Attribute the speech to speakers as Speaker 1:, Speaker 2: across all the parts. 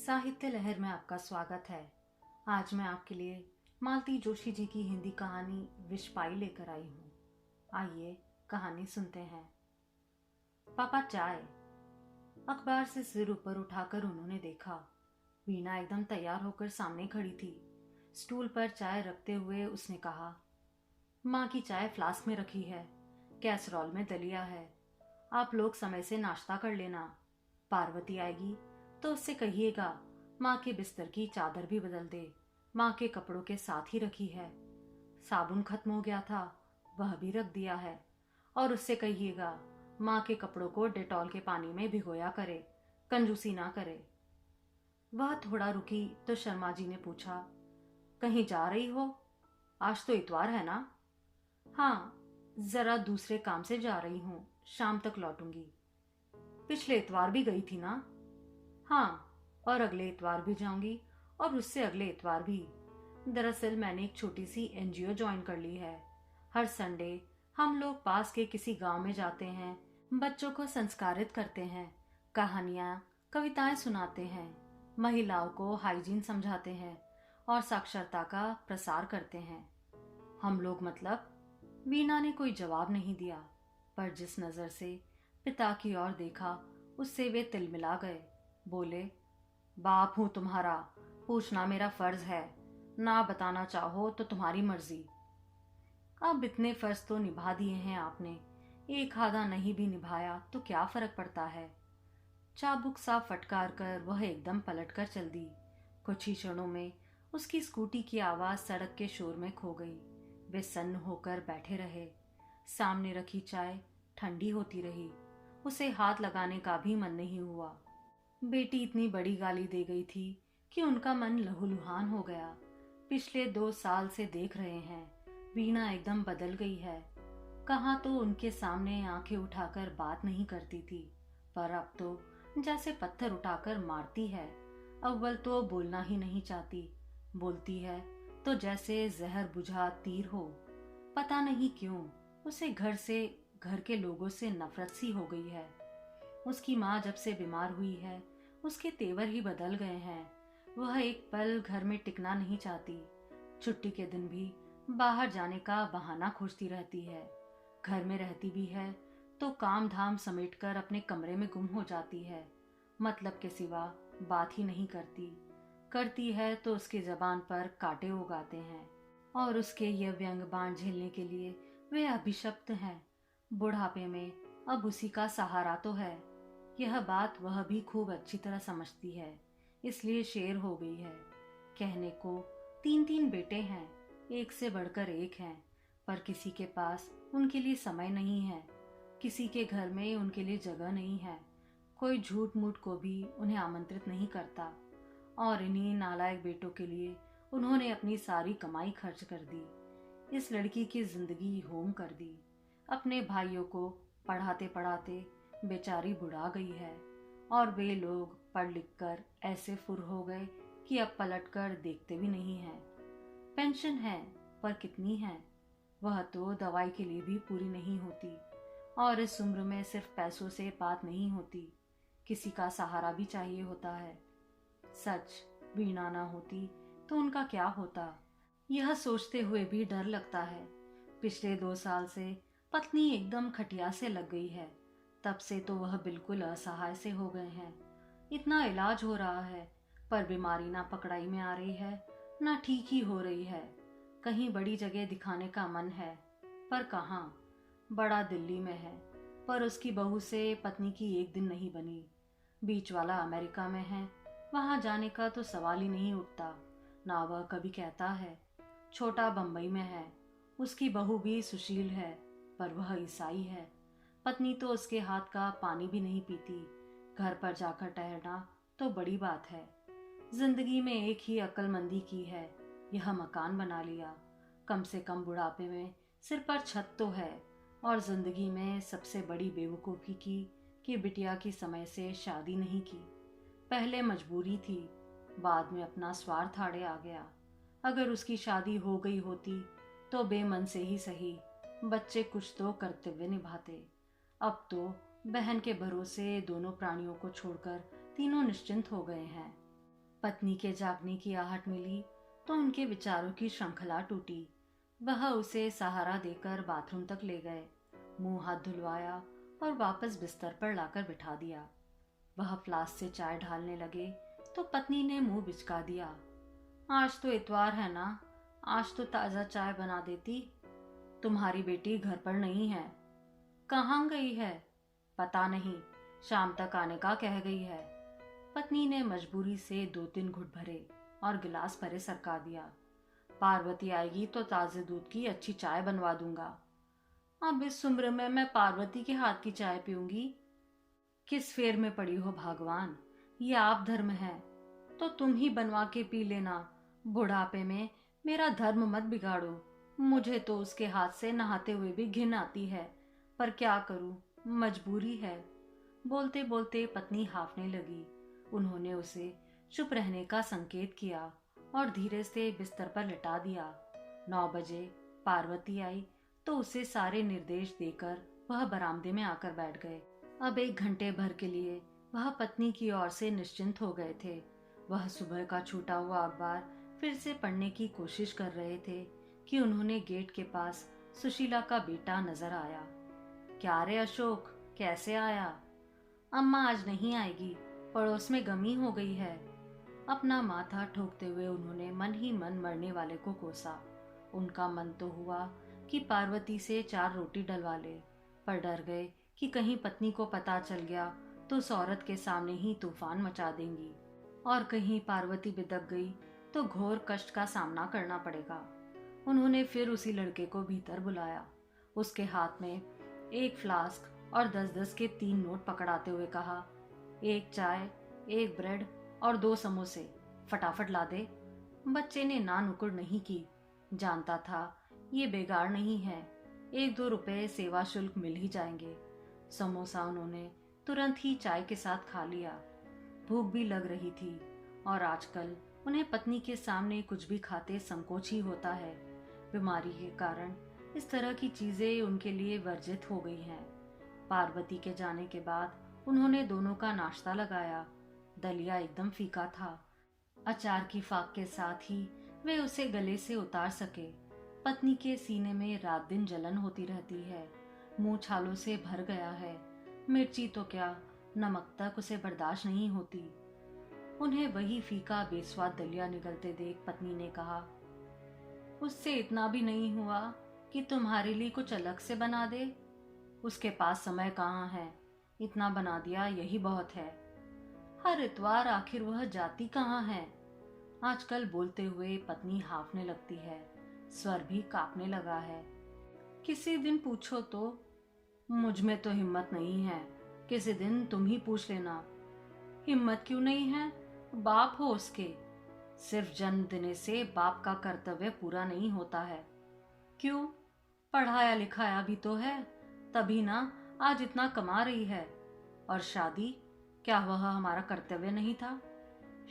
Speaker 1: साहित्य लहर में आपका स्वागत है। आज मैं आपके लिए मालती जोशी जी की हिंदी कहानी विष पाई लेकर आई हूँ। आइए कहानी सुनते हैं। पापा चाय। अखबार से सिर ऊपर उठाकर उन्होंने देखा। वीणा एकदम तैयार होकर सामने खड़ी थी। स्टूल पर चाय रखते हुए उसने कहा, माँ की चाय फ्लास्क में रखी है, कैसरोल में दलिया है। आप लोग समय से नाश्ता कर लेना। पार्वती आएगी तो उससे कहिएगा माँ के बिस्तर की चादर भी बदल दे, माँ के कपड़ों के साथ ही रखी है। साबुन खत्म हो गया था, वह भी रख दिया है। और उससे कहिएगा माँ के कपड़ों को डेटॉल के पानी में भिगोया करे, कंजूसी ना करे। वह थोड़ा रुकी तो शर्मा जी ने पूछा, कहीं जा रही हो? आज तो इतवार है ना? हाँ, जरा दूसरे काम से जा रही हूँ, शाम तक लौटूंगी। पिछले इतवार भी गई थी ना? हाँ, और अगले इतवार भी जाऊंगी और उससे अगले इतवार भी। दरअसल मैंने एक छोटी सी एनजीओ ज्वाइन कर ली है। हर संडे हम लोग पास के किसी गांव में जाते हैं, बच्चों को संस्कारित करते हैं, कहानियां कविताएं सुनाते हैं, महिलाओं को हाइजीन समझाते हैं और साक्षरता का प्रसार करते हैं। हम लोग मतलब? वीणा ने कोई जवाब नहीं दिया, पर जिस नजर से पिता की ओर देखा उससे वे तिलमिला गए। बोले, बाप हूं तुम्हारा, पूछना मेरा फर्ज है, ना बताना चाहो तो तुम्हारी मर्जी। अब इतने फर्ज तो निभा दिए हैं आपने, एक आधा नहीं भी निभाया तो क्या फर्क पड़ता है। चाबुक सा फटकार कर वह एकदम पलट कर चल दी। कुछ ही क्षणों में उसकी स्कूटी की आवाज सड़क के शोर में खो गई। वे सन्न होकर बैठे रहे। सामने रखी चाय ठंडी होती रही। उसे हाथ लगाने का भी मन नहीं हुआ। बेटी इतनी बड़ी गाली दे गई थी कि उनका मन लहूलुहान हो गया। पिछले 2 साल से देख रहे हैं, वीणा एकदम बदल गई है। कहाँ तो उनके सामने आंखें उठाकर बात नहीं करती थी, पर अब तो जैसे पत्थर उठाकर मारती है। अव्वल तो बोलना ही नहीं चाहती, बोलती है तो जैसे जहर बुझा तीर हो। पता नहीं क्यों उसे घर के लोगों से नफरत सी हो गई है। उसकी माँ जब से बीमार हुई है उसके तेवर ही बदल गए हैं। वह एक पल घर में टिकना नहीं चाहती। छुट्टी के दिन भी बाहर जाने का बहाना खोजती रहती है। घर में रहती भी है तो काम धाम समेटकर अपने कमरे में गुम हो जाती है। मतलब के सिवा बात ही नहीं करती। करती है तो उसके जबान पर कांटे उगाते हैं और उसके ये व्यंग बाण झेलने के लिए वे अभिशप्त हैं। बुढ़ापे में अब उसी का सहारा तो है। यह बात वह भी खूब अच्छी तरह समझती है, इसलिए शेर हो गई है। कहने को 3 बेटे हैं, एक से बढ़कर एक हैं, पर किसी के पास उनके लिए समय नहीं है, किसी के घर में उनके लिए जगह नहीं है, कोई झूठ मूठ को भी उन्हें आमंत्रित नहीं करता। और इन्हीं नालायक बेटों के लिए उन्होंने अपनी सारी कमाई खर्च कर दी। इस लड़की की जिंदगी होम कर दी। अपने भाइयों को पढ़ाते पढ़ाते बेचारी बुढ़ा गई है और वे लोग पढ़ लिख कर ऐसे फुर हो गए कि अब पलट कर देखते भी नहीं हैं। पेंशन है, पर कितनी है? वह तो दवाई के लिए भी पूरी नहीं होती। और इस उम्र में सिर्फ पैसों से बात नहीं होती, किसी का सहारा भी चाहिए होता है। सच, वीणा ना होती तो उनका क्या होता, यह सोचते हुए भी डर लगता है। पिछले 2 साल से पत्नी एकदम खटिया से लग गई है। तब से तो वह बिल्कुल असहाय से हो गए हैं। इतना इलाज हो रहा है, पर बीमारी ना पकड़ाई में आ रही है, ना ठीक ही हो रही है। कहीं बड़ी जगह दिखाने का मन है, पर कहाँ। बड़ा दिल्ली में है, पर उसकी बहू से पत्नी की एक दिन नहीं बनी। बीच वाला अमेरिका में है, वहां जाने का तो सवाल ही नहीं उठता। ना वह कभी कहता है। छोटा बंबई में है, उसकी बहू भी सुशील है, पर वह ईसाई है। पत्नी तो उसके हाथ का पानी भी नहीं पीती। घर पर जाकर ठहरना तो बड़ी बात है। जिंदगी में एक ही अक्लमंदी की है, यह मकान बना लिया। कम से कम बुढ़ापे में सिर पर छत तो है। और जिंदगी में सबसे बड़ी बेवकूफ़ी की कि बिटिया की समय से शादी नहीं की। पहले मजबूरी थी, बाद में अपना स्वार्थ आड़े आ गया। अगर उसकी शादी हो गई होती तो बेमन से ही सही, बच्चे कुछ तो कर्तव्य निभाते। अब तो बहन के भरोसे दोनों प्राणियों को छोड़कर तीनों निश्चिंत हो गए हैं। पत्नी के जागने की आहट मिली तो उनके विचारों की श्रृंखला टूटी। वह उसे सहारा देकर बाथरूम तक ले गए, मुंह हाथ धुलवाया और वापस बिस्तर पर लाकर बिठा दिया। वह फ्लास्क से चाय ढालने लगे तो पत्नी ने मुंह बिचका दिया। आज तो इतवार है ना, आज तो ताज़ा चाय बना देती। तुम्हारी बेटी घर पर नहीं है। कहाँ गई है? पता नहीं, शाम तक आने का कह गई है। पत्नी ने मजबूरी से 2-3 घुट भरे और गिलास परे सरका दिया। पार्वती आएगी तो ताजे दूध की अच्छी चाय बनवा दूंगा। अब इस उम्र में मैं पार्वती के हाथ की चाय पीऊंगी? किस फेर में पड़ी हो भगवान, ये आप धर्म है तो तुम ही बनवा के पी लेना। बुढ़ापे में मेरा धर्म मत बिगाड़ो। मुझे तो उसके हाथ से नहाते हुए भी घिन आती है, पर क्या करूं, मजबूरी है। बोलते बोलते पत्नी हाफने लगी। उन्होंने उसे चुप रहने का संकेत किया और धीरे से बिस्तर पर लिटा दिया। 9 बजे पार्वती आई तो उसे सारे निर्देश देकर वह बरामदे में आकर बैठ गए। अब 1 घंटे भर के लिए वह पत्नी की ओर से निश्चिंत हो गए थे। वह सुबह का छूटा हुआ अखबार फिर से पढ़ने की कोशिश कर रहे थे कि उन्होंने गेट के पास सुशीला का बेटा नजर आया। क्या रे अशोक, कैसे आया? अम्मा आज नहीं आएगी, पड़ोस में गमी हो गई है। अपना माथा ठोकते हुए उन्होंने मन ही मन मरने वाले को कोसा। उनका मन तो हुआ कि पार्वती से 4 रोटी डलवा ले, पर डर गए कि कहीं पत्नी को पता चल गया तो उस औरत के सामने ही तूफान मचा देंगी, और कहीं पार्वती बिदक गई तो घोर कष्ट का सामना करना पड़ेगा। उन्होंने फिर उसी लड़के को भीतर बुलाया। उसके हाथ में 1 फ्लास्क और 10-10 के 3 नोट पकड़ाते हुए कहा, 1 चाय, 1 ब्रेड और 2 समोसे, फटाफट ला दे। बच्चे ने ना नुकुर नहीं की। जानता था ये बेगार नहीं है, 1-2 रुपए सेवा शुल्क मिल ही जाएंगे। समोसा उन्होंने तुरंत ही चाय के साथ खा लिया। भूख भी लग रही थी और आजकल उन्हें पत्नी के सामने कुछ भी खाते संकोच ही होता है। बीमारी के कारण इस तरह की चीजें उनके लिए वर्जित हो गई हैं। पार्वती के जाने के बाद उन्होंने दोनों का नाश्ता लगाया। दलिया एकदम फीका था। अचार की फाक के साथ ही वे उसे गले से उतार सके। पत्नी के सीने में रात दिन जलन होती रहती है। मुंह छालों से भर गया है। मिर्ची तो क्या, नमक तक उसे बर्दाश्त नहीं होती। उन्हें वही फीका बेस्वाद दलिया निगलते देख पत्नी ने कहा, उससे इतना भी नहीं हुआ कि तुम्हारे लिए कुछ अलग से बना दे? उसके पास समय कहाँ है, इतना बना दिया यही बहुत है। हर इतवार आखिर वह जाती कहाँ है? आजकल बोलते हुए पत्नी हाफने लगती है, स्वर भी कांपने लगा है। किसी दिन पूछो तो? मुझ में तो हिम्मत नहीं है, किसी दिन तुम ही पूछ लेना। हिम्मत क्यों नहीं है? बाप हो उसके। सिर्फ जन्म देने से बाप का कर्तव्य पूरा नहीं होता है। क्यों? पढ़ाया लिखाया भी तो है, तभी ना आज इतना कमा रही है। और शादी, क्या वह हमारा कर्तव्य नहीं था?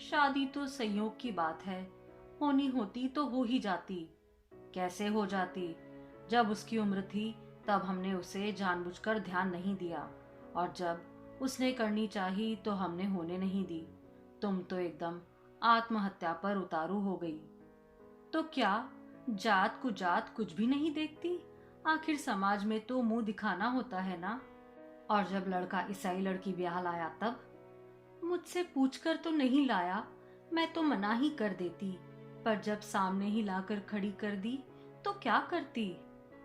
Speaker 1: शादी तो संयोग की बात है, होनी होती तो हो ही जाती। कैसे हो जाती? जब उसकी उम्र थी तब हमने उसे जानबूझकर ध्यान नहीं दिया, और जब उसने करनी चाही तो हमने होने नहीं दी। तुम तो एकदम आत्महत्या पर उतारू हो गई। तो क्या जात कुजात कुछ भी नहीं देखती? आखिर समाज में तो मुंह दिखाना होता है ना। और जब लड़का ईसाई लड़की ब्याह लाया तब? मुझसे पूछकर तो नहीं लाया, मैं तो मना ही कर देती, पर जब सामने ही लाकर खड़ी कर दी तो क्या करती?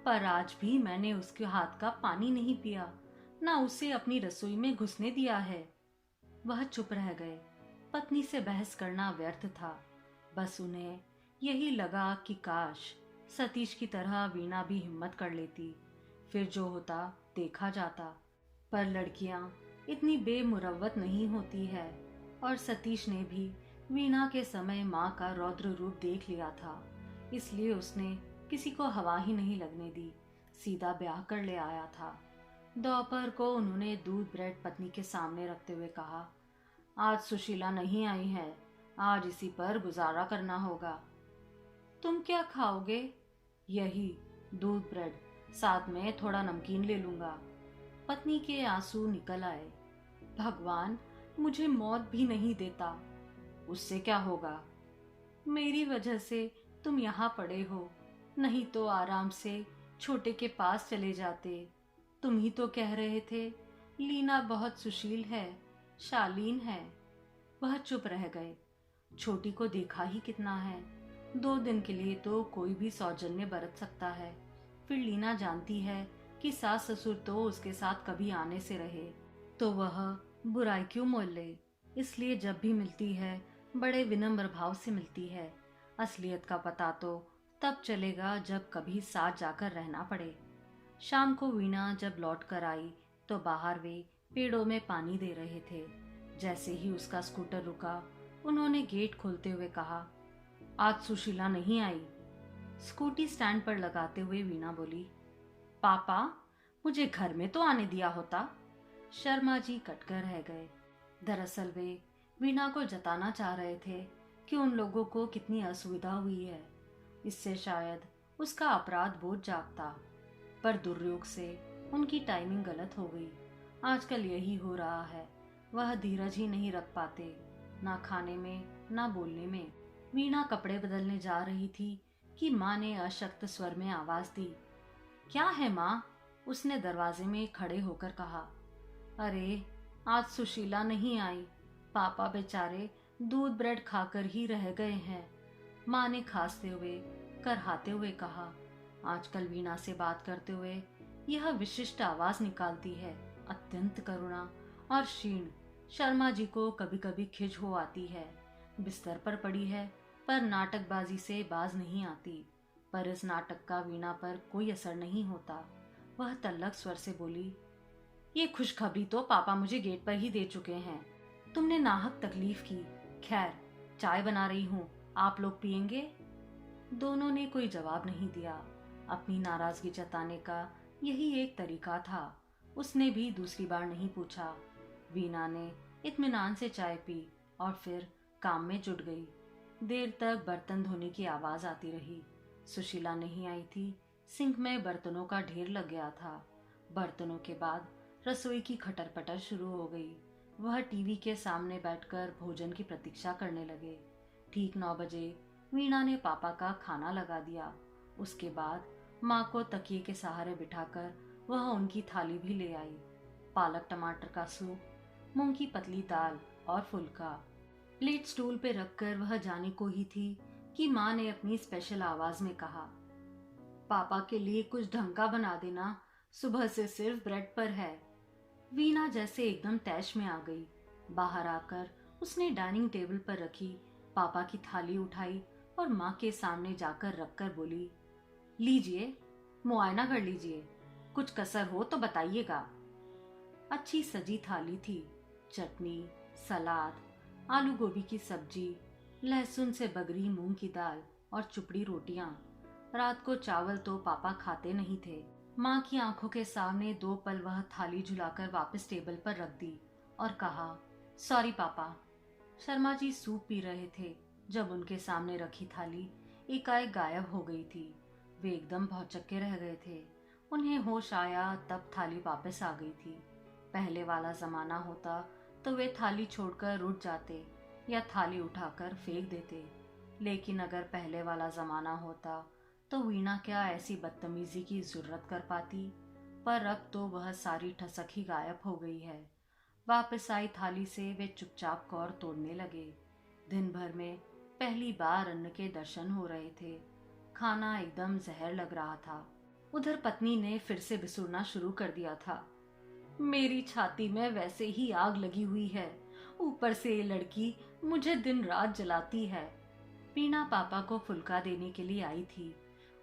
Speaker 1: पर आज भी मैंने उसके हाथ का पानी नहीं पिया, ना उसे अपनी रसोई में घुसने दिया है। वह चुप रह गए। पत्नी से बहस करना व्यर्थ था। बस उन्हें यही लगा कि काश सतीश की तरह वीणा भी हिम्मत कर लेती, फिर जो होता देखा जाता। पर लड़कियां इतनी बेमुरव्वत नहीं होती है, और सतीश ने भी वीणा के समय माँ का रौद्र रूप देख लिया था, इसलिए उसने किसी को हवा ही नहीं लगने दी, सीधा ब्याह कर ले आया था। दोपहर को उन्होंने दूध ब्रेड पत्नी के सामने रखते हुए कहा, आज सुशीला नहीं आई है, आज इसी पर गुजारा करना होगा। तुम क्या खाओगे? यही दूध ब्रेड, साथ में थोड़ा नमकीन ले लूंगा। पत्नी के आंसू निकल आए। भगवान मुझे मौत भी नहीं देता। उससे क्या होगा? मेरी वजह से तुम यहाँ पड़े हो, नहीं तो आराम से छोटे के पास चले जाते। तुम ही तो कह रहे थे लीना बहुत सुशील है, शालीन है। वह चुप रह गए। छोटी को देखा ही कितना है, 2 दिन के लिए तो कोई भी सौजन्य बरत सकता है। फिर लीना जानती है कि सास ससुर तो उसके साथ कभी आने से रहे, तो वह बुराई क्यों मोल ले। इसलिए जब भी मिलती है बड़े विनम्र भाव से मिलती है। असलियत का पता तो तब चलेगा जब कभी साथ जाकर रहना पड़े। शाम को वीणा जब लौट कर आई तो बाहर वे पेड़ों में पानी दे रहे थे। जैसे ही उसका स्कूटर रुका, उन्होंने गेट खोलते हुए कहा, आज सुशीला नहीं आई। स्कूटी स्टैंड पर लगाते हुए वीणा बोली, पापा, मुझे घर में तो आने दिया होता। शर्मा जी कटकर रह गए। दरअसल वे वीणा को जताना चाह रहे थे कि उन लोगों को कितनी असुविधा हुई है। इससे शायद उसका अपराध बोध जागता, पर दुर्योग से उनकी टाइमिंग गलत हो गई। आजकल यही हो रहा है, वह धीरज ही नहीं रख पाते, ना खाने में ना बोलने में। वीणा कपड़े बदलने जा रही थी कि माँ ने अशक्त स्वर में आवाज दी। क्या है माँ? उसने दरवाजे में खड़े होकर कहा। अरे, आज सुशीला नहीं आई। पापा बेचारे दूध ब्रेड खाकर ही रह गए हैं, माँ ने खांसते हुए करहाते हुए कहा। आजकल वीणा से बात करते हुए यह विशिष्ट आवाज निकालती है, अत्यंत करुणा और क्षीण। शर्मा जी को कभी कभी खिज हो आती है। बिस्तर पर पड़ी है, पर नाटकबाजी से बाज नहीं आती। पर इस नाटक का वीणा पर कोई असर नहीं होता। वह तल्लख स्वर से बोली, ये खुशखबरी तो पापा मुझे गेट पर ही दे चुके हैं। तुमने नाहक तकलीफ की। खैर, चाय बना रही हूँ, आप लोग पियेंगे? दोनों ने कोई जवाब नहीं दिया। अपनी नाराजगी जताने का यही एक तरीका था। उसने भी दूसरी बार नहीं पूछा। वीणा ने इत्मीनान से चाय पी और फिर काम में जुट गई। देर तक बर्तन धोने की आवाज आती रही। सुशीला नहीं आई थी। सिंक में बर्तनों का ढेर लग गया था। बर्तनों के बाद रसोई की खटर पटर शुरू हो गई। वह टीवी के सामने बैठकर भोजन की प्रतीक्षा करने लगे। ठीक 9 बजे वीणा ने पापा का खाना लगा दिया। उसके बाद माँ को तकिए के सहारे बिठाकर वह उनकी थाली भी ले आई। पालक टमाटर का सूप, मूंग की पतली दाल और फुल्का। प्लेट स्टूल पे रखकर वह जाने को ही थी कि माँ ने अपनी स्पेशल आवाज में कहा, पापा के लिए कुछ ढंग का बना देना, सुबह से सिर्फ ब्रेड पर है। वीणा जैसे एकदम तैश में आ गई। बाहर आकर उसने डाइनिंग टेबल पर रखी पापा की थाली उठाई और माँ के सामने जाकर रखकर बोली, लीजिए, मुआयना कर लीजिए, कुछ कसर हो तो बताइएगा। अच्छी सजी थाली थी। चटनी, सलाद, आलू गोभी की सब्जी, लहसुन से बगरी मूंग की दाल और चुपड़ी रोटियां। रात को चावल तो पापा खाते नहीं थे। माँ की आंखों के सामने 2 पल वह थाली झुलाकर वापस टेबल पर रख दी और कहा, सॉरी पापा। शर्मा जी सूप पी रहे थे जब उनके सामने रखी थाली एकाएक गायब हो गई थी। वे एकदम भौचक्के रह गए थे। उन्हें होश आया तब थाली वापस आ गई थी। पहले वाला जमाना होता तो वे थाली छोड़कर उठ जाते या थाली उठाकर फेंक देते। लेकिन अगर पहले वाला जमाना होता तो वीणा क्या ऐसी बदतमीजी की जरूरत कर पाती। पर अब तो वह सारी ठसक ही गायब हो गई है। वापस आई थाली से वे चुपचाप कौर तोड़ने लगे। दिन भर में पहली बार अन्न के दर्शन हो रहे थे। खाना एकदम जहर लग रहा था। उधर पत्नी ने फिर से बिसुरना शुरू कर दिया था। मेरी छाती में वैसे ही आग लगी हुई है, ऊपर से ये लड़की मुझे दिन रात जलाती है। वीणा पापा को फुल्का देने के लिए आई थी।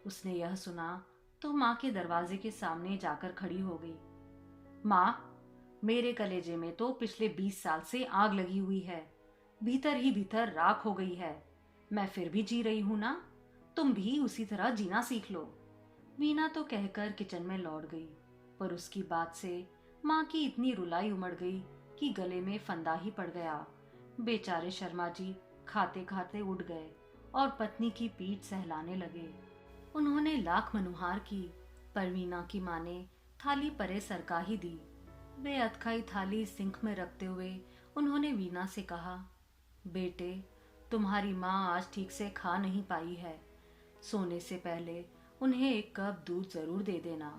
Speaker 1: उसने यह सुना तो माँ के दरवाजे के सामने जाकर खड़ी हो गई। माँ, मेरे कलेजे में तो पिछले 20 साल से आग लगी हुई है, भीतर ही भीतर राख हो गई है। मैं फिर भी जी रही हूं ना, तुम भी उसी तरह जीना सीख लो। वीणा तो कहकर किचन में लौट गई, पर उसकी बात से माँ की इतनी रुलाई उमड़ गई कि गले में फंदा ही पड़ गया। बेचारे शर्मा जी खाते खाते उठ गए और पत्नी की पीठ सहलाने लगे। उन्होंने लाख मनुहार की, पर वीणा की माँ ने थाली परे सरका ही दी। वे अधखाई थाली सिंक में रखते हुए उन्होंने वीणा से कहा, बेटे, तुम्हारी माँ आज ठीक से खा नहीं पाई है। सोने से पहले उन्हें एक कप दूध जरूर दे देना।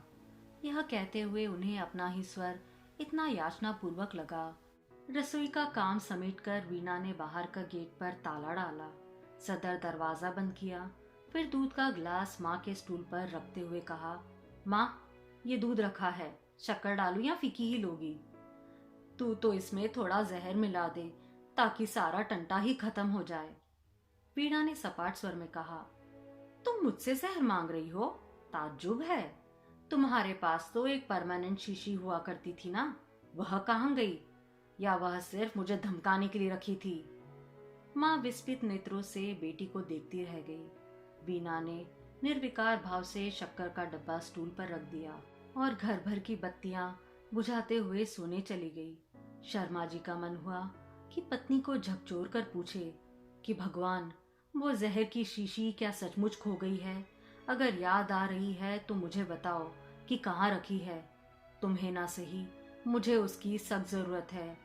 Speaker 1: यह कहते हुए उन्हें अपना ही स्वर इतना याचनापूर्वक लगा। रसोई का काम समेटकर वीणा ने बाहर का गेट पर ताला डाला, सदर दरवाजा बंद किया, फिर दूध का गिलास माँ के स्टूल पर रखते हुए कहा, माँ, ये दूध रखा है, शक्कर डालूं या फीकी ही लोगी? तू तो इसमें थोड़ा जहर मिला दे ताकि सारा टंटा ही खत्म हो जाए। वीणा ने सपाट स्वर में कहा, तुम मुझसे जहर मांग रही हो? ताज्जुब है। तुम्हारे पास तो एक परमानेंट शीशी हुआ करती थी ना, वह कहाँ गई? या वह सिर्फ मुझे धमकाने के लिए रखी थी? माँ विस्मित नेत्रों से बेटी को देखती रह गई। वीणा ने निर्विकार भाव से शक्कर का डब्बा स्टूल पर रख दिया और घर भर की बत्तियां बुझाते हुए सोने चली गई। शर्मा जी का मन हुआ कि पत्नी को झकझोर कर पूछे कि भगवान, वो जहर की शीशी क्या सचमुच खो गई है? अगर याद आ रही है तो मुझे बताओ कि कहाँ रखी है। तुम्हें ना सही, मुझे उसकी सख्त जरूरत है।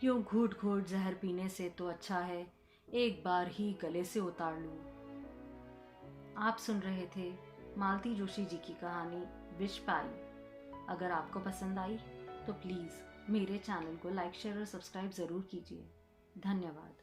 Speaker 1: यूं घूट घूट जहर पीने से तो अच्छा है एक बार ही गले से उतार लूं। आप सुन रहे थे मालती जोशी जी की कहानी विष पाई। अगर आपको पसंद आई तो प्लीज़ मेरे चैनल को लाइक, शेयर और सब्सक्राइब ज़रूर कीजिए। धन्यवाद।